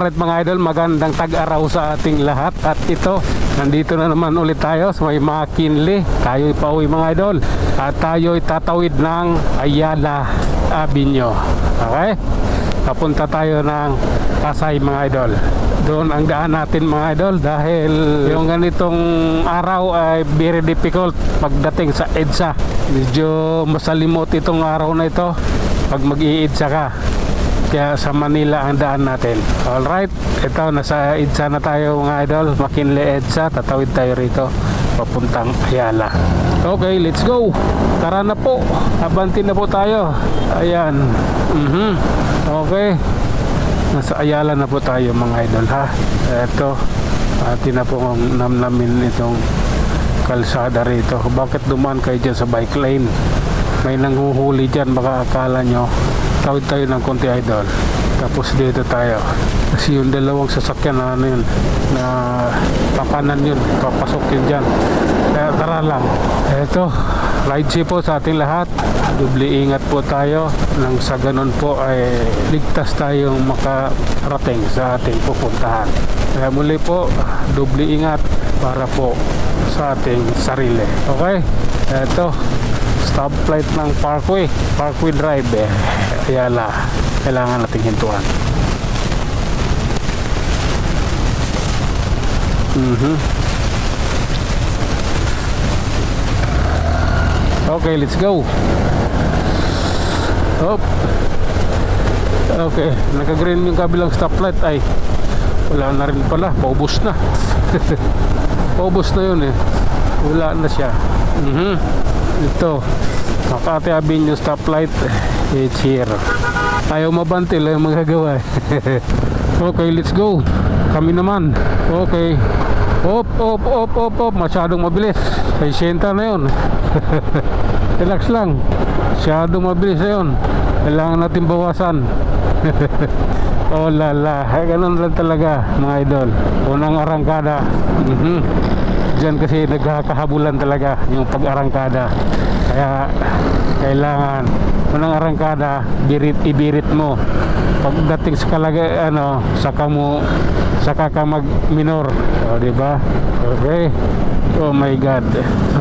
Alright mga idol, magandang tag-araw sa ating lahat. At ito, nandito na naman ulit tayo sa may McKinley. Tayo'y pauwi mga idol. At tayo'y tatawid ng Ayala Avenue. Okay? Papunta tayo ng Pasay mga idol. Doon ang daan natin mga idol dahil yung ganitong araw ay very difficult pagdating sa EDSA. Medyo masalimot itong araw na ito pag mag-i-EDSA ka. Kaya sa Manila ang daan natin. Alright, ito nasa EDSA na tayo mga idol. McKinley EDSA, tatawid tayo rito papuntang Ayala. Okay, let's go. Tara na po, abanti na po tayo. Ayan. Okay, nasa Ayala na po tayo mga idol ha. Ito, atin na po namnamin itong kalsada rito. Bakit dumaan kayo dyan sa bike lane? May nanghuhuli dyan, baka akala nyo tawid tayo ng konti idol, tapos dito tayo kasi yung dalawang sasakyan na ano yun na papanan yun, papasok yun dyan. Kaya tara lang, eto ride safe po sa ating lahat, dubli ingat po tayo nang sa ganun po ay ligtas tayong makarating sa ating pupuntahan. Kaya muli po, dubli ingat para po sa ating sarili. Okay, eto stoplight ng Parkway Drive Ayala, kailangan nating hintuan. Okay, let's go. Hop. Okay, naka-green yung kabilang stoplight. Ay, wala na rin pala, paubos na. Paubos na yun wala na siya. Ito Makati Avenue stoplight, it's here. Ayaw mabantil, ayaw magagawa. Okay, let's go. Kami naman. Okay. Op. Masyadong mabilis. 60 na yun. Relax lang. Masyadong mabilis na yun. Kailangan natin bawasan. Oh lala, ganun lang talaga mga idol. Unang arangkada. Diyan kasi nagkakahabulan talaga yung pag-arangkada. Kaya kailangan unang arangkada, ibirit mo. Pagdating sa saka ka mag-minor. O, diba? Okay. Oh my God.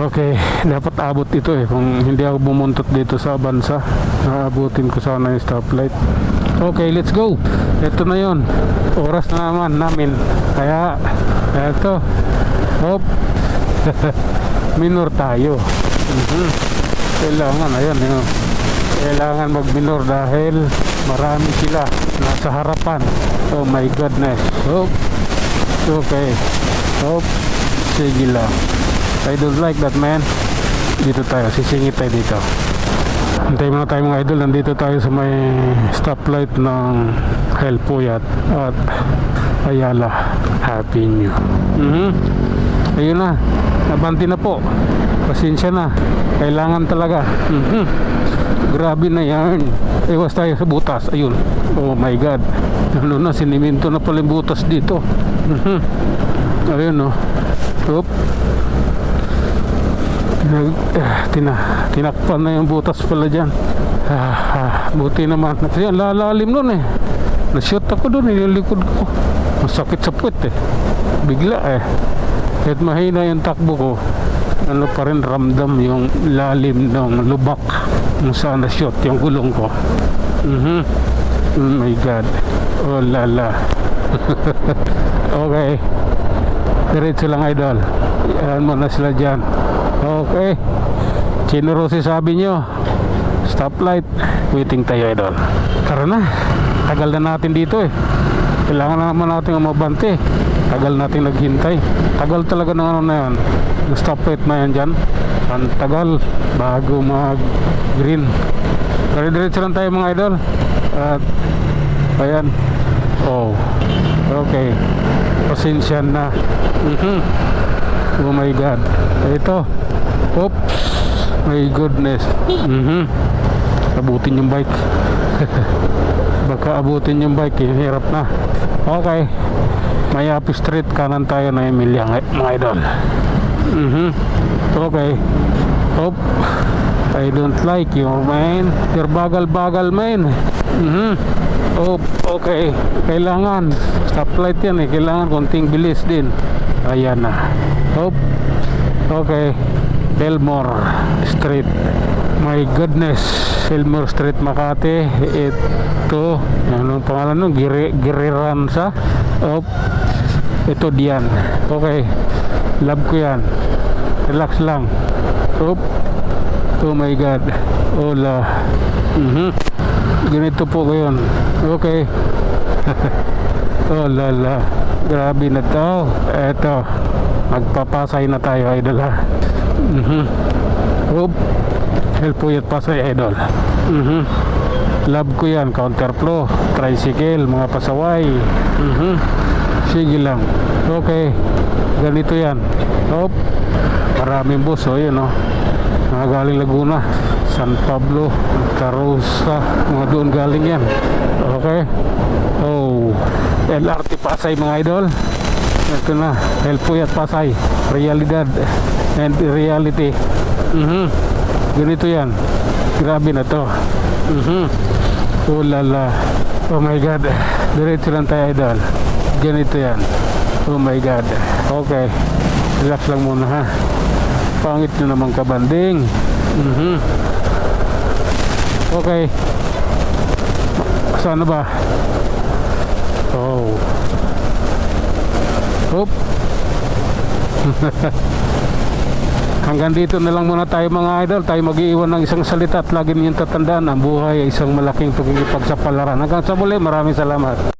Okay, dapat abot ito kung hindi ako bumuntot dito sa bansa. Naabutin ko sana yung stoplight. Okay, let's go. Ito na yon. Oras na naman namin. Kaya, eto. Hop. Minor tayo. Kailangan, ayan kailangan mag-minor dahil marami sila nasa harapan. Oh my goodness. Hop. Okay. Hop. Sige lang. I don't like that, man. Dito tayo, sisingit tayo dito. Antay muna tayo mga idol. Nandito tayo sa may stoplight ng Helpuyat at Ayala Avenue. Ayun na, nabanti na po. Pasensya na, kailangan talaga. Grabe na yan. Iwas tayo sa butas. Ayun, oh my God. Ano na, siniminto na pala yung butas dito. Ayun no. Oop. Tinakpan na yung butas pala dyan. Buti naman. Kasi lalalim nun na-shoot ako dun yung likod ko. Masakit sa puwet bigla kahit mahina yung takbo ko, ano pa rin ramdam yung lalim ng lubak kung saan na-shoot yung gulong ko. Oh my God. Oh lala. Okay, diretso lang idol. Yan mo na sila dyan. Okay, Chinorosi sabi nyo, stoplight, waiting tayo idol. Tara na, tagal na natin dito kailangan na naman natin umabante. Tagal natin naghintay. Tagal talaga ng ano na yan, yung stoplight na yan dyan. Ang tagal bago mag green. Pero diretso lang tayo mga idol. At ayan. Oh, okay, pasensya na. Oh my God. Ito. Oops. My goodness. Abutin yung bike. Baka abutin yung bike, hirap na. Okay, Mayapi Street, kanan tayo na Emilia mga idol. Okay. Hop. I don't like you, man. You're bagal-bagal, man. Oh, okay. Kailangan stoplight yan eh. Kailangan konting bilis din. Ayan na. Oh, okay. Belmore Street. My goodness. Belmore Street, Makati. Ito. Anong pangalan nun? Giriransa. Oh, ito diyan. Okay. Love ko yan. Relax lang. Oh, oh my God. Hola. Ganito po ngayon. Okay. Oh lala. Grabe na to. Eto. Magpapasay na tayo, idol ha. Oop. Help po yun pasay, idol. Love ko yan. Counterflow. Tricycle. Mga pasaway. Sige lang. Okay. Ganito yan. Oop. Maraming bus. O yun o. Mga galing Laguna, San Pablo, Carosa, mga doon galing yan. Okay. Oh, LRT Pasay mga idol. Ito na, Helpuyat Pasay, realidad and reality. Ganito yan. Grabe na to. Oh lala. Oh my God. Diretso lang tayo, idol. Ganito yan. Oh my God. Okay. Relax lang muna ha. Pangit nyo naman kabanding. Okay. Saan na ba? Oh. Oop. Hanggang dito na lang muna tayo mga idol. Tayo mag-iiwan ng isang salita at lagi ninyong tatandaan, ang buhay ay isang malaking pakikipagsapalaran. Hanggang sa muli, maraming salamat.